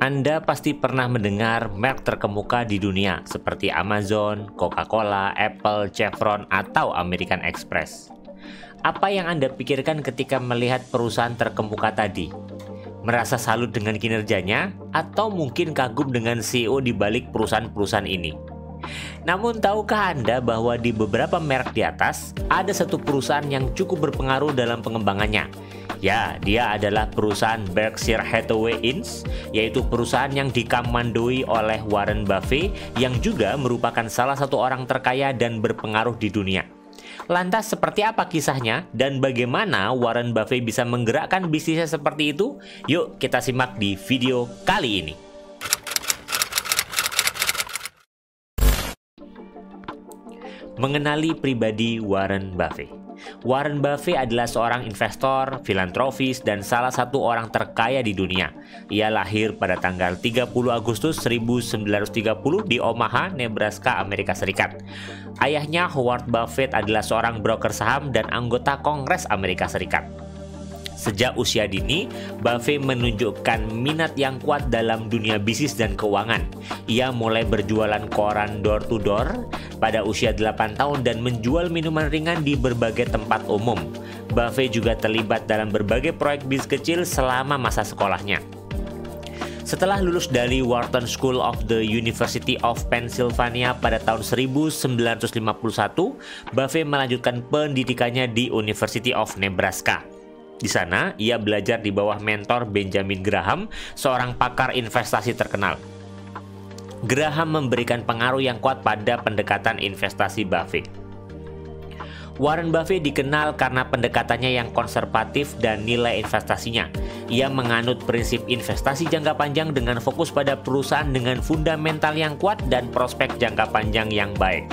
Anda pasti pernah mendengar merek terkemuka di dunia seperti Amazon, Coca-Cola, Apple, Chevron, atau American Express. Apa yang Anda pikirkan ketika melihat perusahaan terkemuka tadi? Merasa salut dengan kinerjanya, atau mungkin kagum dengan CEO di balik perusahaan-perusahaan ini? Namun tahukah Anda bahwa di beberapa merek di atas, ada satu perusahaan yang cukup berpengaruh dalam pengembangannya? Ya, dia adalah perusahaan Berkshire Hathaway Inc., yaitu perusahaan yang dikamandoi oleh Warren Buffett yang juga merupakan salah satu orang terkaya dan berpengaruh di dunia. Lantas seperti apa kisahnya dan bagaimana Warren Buffett bisa menggerakkan bisnisnya seperti itu? Yuk kita simak di video kali ini. Mengenali pribadi Warren Buffett. Warren Buffett adalah seorang investor, filantropis, dan salah satu orang terkaya di dunia. Ia lahir pada tanggal 30 Agustus 1930 di Omaha, Nebraska, Amerika Serikat. Ayahnya, Howard Buffett, adalah seorang broker saham dan anggota Kongres Amerika Serikat. Sejak usia dini, Buffett menunjukkan minat yang kuat dalam dunia bisnis dan keuangan. Ia mulai berjualan koran door to door pada usia 8 tahun dan menjual minuman ringan di berbagai tempat umum. Buffett juga terlibat dalam berbagai proyek bisnis kecil selama masa sekolahnya. Setelah lulus dari Wharton School of the University of Pennsylvania pada tahun 1951, Buffett melanjutkan pendidikannya di University of Nebraska. Di sana, ia belajar di bawah mentor Benjamin Graham, seorang pakar investasi terkenal. Graham memberikan pengaruh yang kuat pada pendekatan investasi Buffett. Warren Buffett dikenal karena pendekatannya yang konservatif dan nilai investasinya. Ia menganut prinsip investasi jangka panjang dengan fokus pada perusahaan dengan fundamental yang kuat dan prospek jangka panjang yang baik.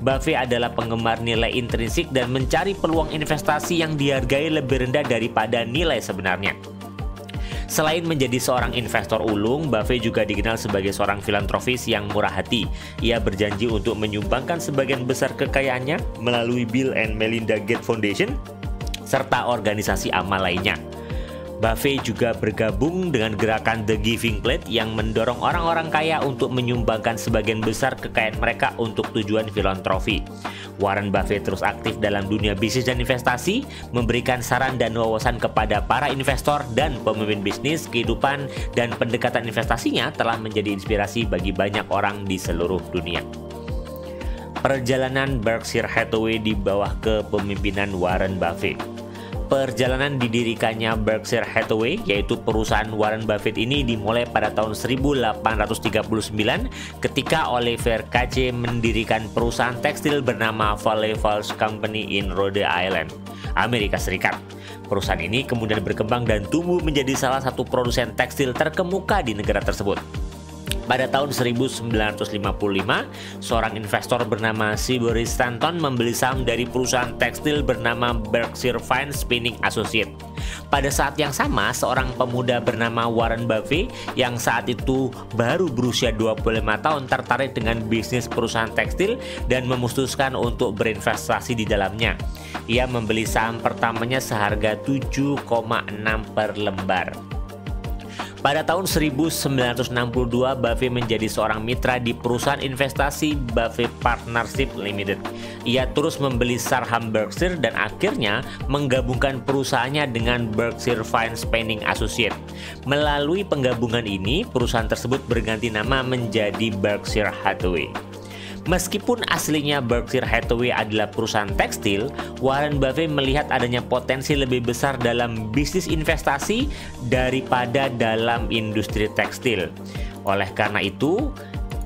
Buffett adalah penggemar nilai intrinsik dan mencari peluang investasi yang dihargai lebih rendah daripada nilai sebenarnya. Selain menjadi seorang investor ulung, Buffett juga dikenal sebagai seorang filantropis yang murah hati. Ia berjanji untuk menyumbangkan sebagian besar kekayaannya melalui Bill and Melinda Gates Foundation serta organisasi amal lainnya. Buffett juga bergabung dengan gerakan The Giving Pledge yang mendorong orang-orang kaya untuk menyumbangkan sebagian besar kekayaan mereka untuk tujuan filantropi. Warren Buffett terus aktif dalam dunia bisnis dan investasi, memberikan saran dan wawasan kepada para investor dan pemimpin bisnis. Kehidupan dan pendekatan investasinya telah menjadi inspirasi bagi banyak orang di seluruh dunia. Perjalanan Berkshire Hathaway di bawah kepemimpinan Warren Buffett. Perjalanan didirikannya Berkshire Hathaway, yaitu perusahaan Warren Buffett ini, dimulai pada tahun 1839 ketika Oliver Kazee mendirikan perusahaan tekstil bernama Valley Falls Company in Rhode Island, Amerika Serikat. Perusahaan ini kemudian berkembang dan tumbuh menjadi salah satu produsen tekstil terkemuka di negara tersebut. Pada tahun 1955, seorang investor bernama Seabury Stanton membeli saham dari perusahaan tekstil bernama Berkshire Fine Spinning Associates. Pada saat yang sama, seorang pemuda bernama Warren Buffett yang saat itu baru berusia 25 tahun tertarik dengan bisnis perusahaan tekstil dan memutuskan untuk berinvestasi di dalamnya. Ia membeli saham pertamanya seharga 7,6 per lembar. Pada tahun 1962, Buffett menjadi seorang mitra di perusahaan investasi Buffett Partnership Limited. Ia terus membeli saham Berkshire dan akhirnya menggabungkan perusahaannya dengan Berkshire Fine Spinning Associates. Melalui penggabungan ini, perusahaan tersebut berganti nama menjadi Berkshire Hathaway. Meskipun aslinya Berkshire Hathaway adalah perusahaan tekstil, Warren Buffett melihat adanya potensi lebih besar dalam bisnis investasi daripada dalam industri tekstil. Oleh karena itu,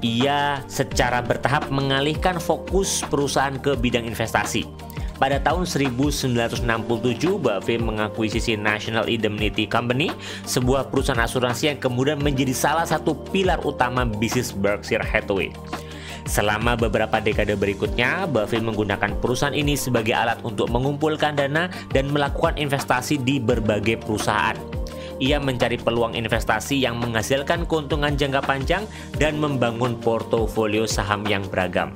ia secara bertahap mengalihkan fokus perusahaan ke bidang investasi. Pada tahun 1967, Buffett mengakuisisi National Indemnity Company, sebuah perusahaan asuransi yang kemudian menjadi salah satu pilar utama bisnis Berkshire Hathaway. Selama beberapa dekade berikutnya, Buffett menggunakan perusahaan ini sebagai alat untuk mengumpulkan dana dan melakukan investasi di berbagai perusahaan. Ia mencari peluang investasi yang menghasilkan keuntungan jangka panjang dan membangun portofolio saham yang beragam.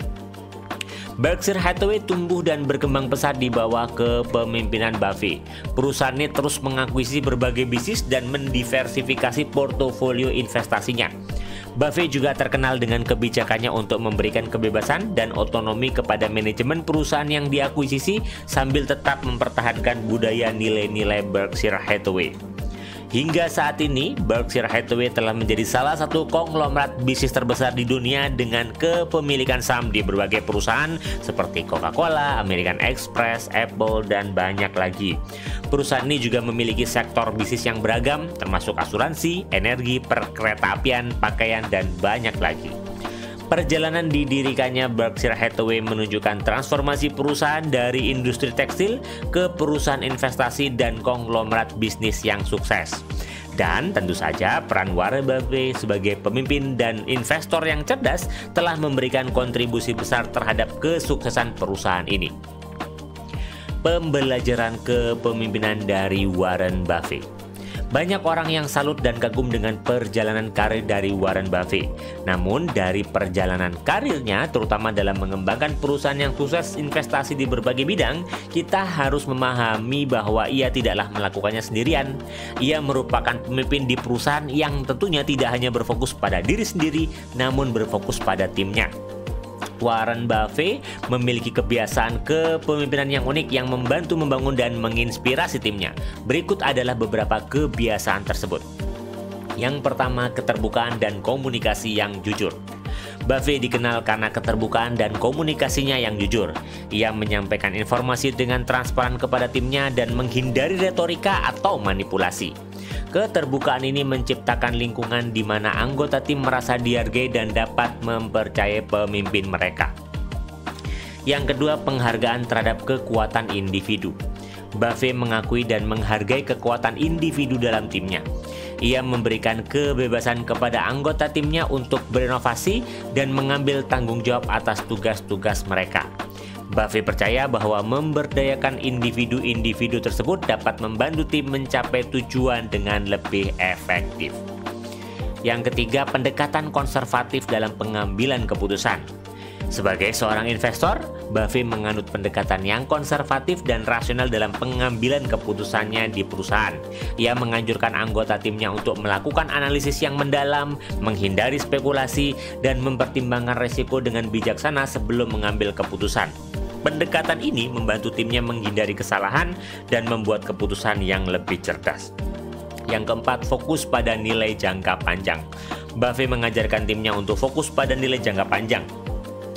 Berkshire Hathaway tumbuh dan berkembang pesat di bawah kepemimpinan Buffett. Perusahaannya terus mengakuisisi berbagai bisnis dan mendiversifikasi portofolio investasinya. Buffett juga terkenal dengan kebijakannya untuk memberikan kebebasan dan otonomi kepada manajemen perusahaan yang diakuisisi sambil tetap mempertahankan budaya nilai-nilai Berkshire Hathaway. Hingga saat ini, Berkshire Hathaway telah menjadi salah satu konglomerat bisnis terbesar di dunia dengan kepemilikan saham di berbagai perusahaan seperti Coca-Cola, American Express, Apple, dan banyak lagi. Perusahaan ini juga memiliki sektor bisnis yang beragam, termasuk asuransi, energi, perkeretaapian, pakaian, dan banyak lagi. Perjalanan didirikannya Berkshire Hathaway menunjukkan transformasi perusahaan dari industri tekstil ke perusahaan investasi dan konglomerat bisnis yang sukses. Dan tentu saja peran Warren Buffett sebagai pemimpin dan investor yang cerdas telah memberikan kontribusi besar terhadap kesuksesan perusahaan ini. Pembelajaran kepemimpinan dari Warren Buffett. Banyak orang yang salut dan kagum dengan perjalanan karir dari Warren Buffett. Namun dari perjalanan karirnya, terutama dalam mengembangkan perusahaan yang sukses investasi di berbagai bidang, kita harus memahami bahwa ia tidaklah melakukannya sendirian. Ia merupakan pemimpin di perusahaan yang tentunya tidak hanya berfokus pada diri sendiri, namun berfokus pada timnya. Warren Buffett memiliki kebiasaan kepemimpinan yang unik yang membantu membangun dan menginspirasi timnya. Berikut adalah beberapa kebiasaan tersebut. Yang pertama, keterbukaan dan komunikasi yang jujur. Buffett dikenal karena keterbukaan dan komunikasinya yang jujur. Ia menyampaikan informasi dengan transparan kepada timnya dan menghindari retorika atau manipulasi. Keterbukaan ini menciptakan lingkungan di mana anggota tim merasa dihargai dan dapat mempercayai pemimpin mereka. Yang kedua, penghargaan terhadap kekuatan individu. Buffett mengakui dan menghargai kekuatan individu dalam timnya. Ia memberikan kebebasan kepada anggota timnya untuk berinovasi dan mengambil tanggung jawab atas tugas-tugas mereka. Buffett percaya bahwa memberdayakan individu-individu tersebut dapat membantu tim mencapai tujuan dengan lebih efektif. Yang ketiga, pendekatan konservatif dalam pengambilan keputusan. Sebagai seorang investor, Buffett menganut pendekatan yang konservatif dan rasional dalam pengambilan keputusannya di perusahaan. Ia menganjurkan anggota timnya untuk melakukan analisis yang mendalam, menghindari spekulasi, dan mempertimbangkan risiko dengan bijaksana sebelum mengambil keputusan. Pendekatan ini membantu timnya menghindari kesalahan dan membuat keputusan yang lebih cerdas. Yang keempat, fokus pada nilai jangka panjang. Buffett mengajarkan timnya untuk fokus pada nilai jangka panjang.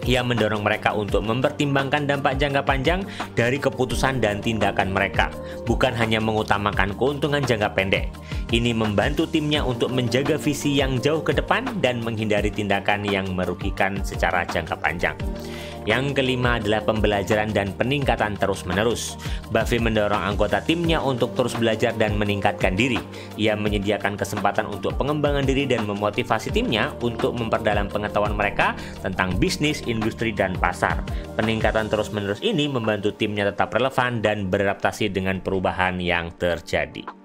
Ia mendorong mereka untuk mempertimbangkan dampak jangka panjang dari keputusan dan tindakan mereka, bukan hanya mengutamakan keuntungan jangka pendek. Ini membantu timnya untuk menjaga visi yang jauh ke depan dan menghindari tindakan yang merugikan secara jangka panjang. Yang kelima adalah pembelajaran dan peningkatan terus-menerus. Buffett mendorong anggota timnya untuk terus belajar dan meningkatkan diri. Ia menyediakan kesempatan untuk pengembangan diri dan memotivasi timnya untuk memperdalam pengetahuan mereka tentang bisnis, industri, dan pasar. Peningkatan terus-menerus ini membantu timnya tetap relevan dan beradaptasi dengan perubahan yang terjadi.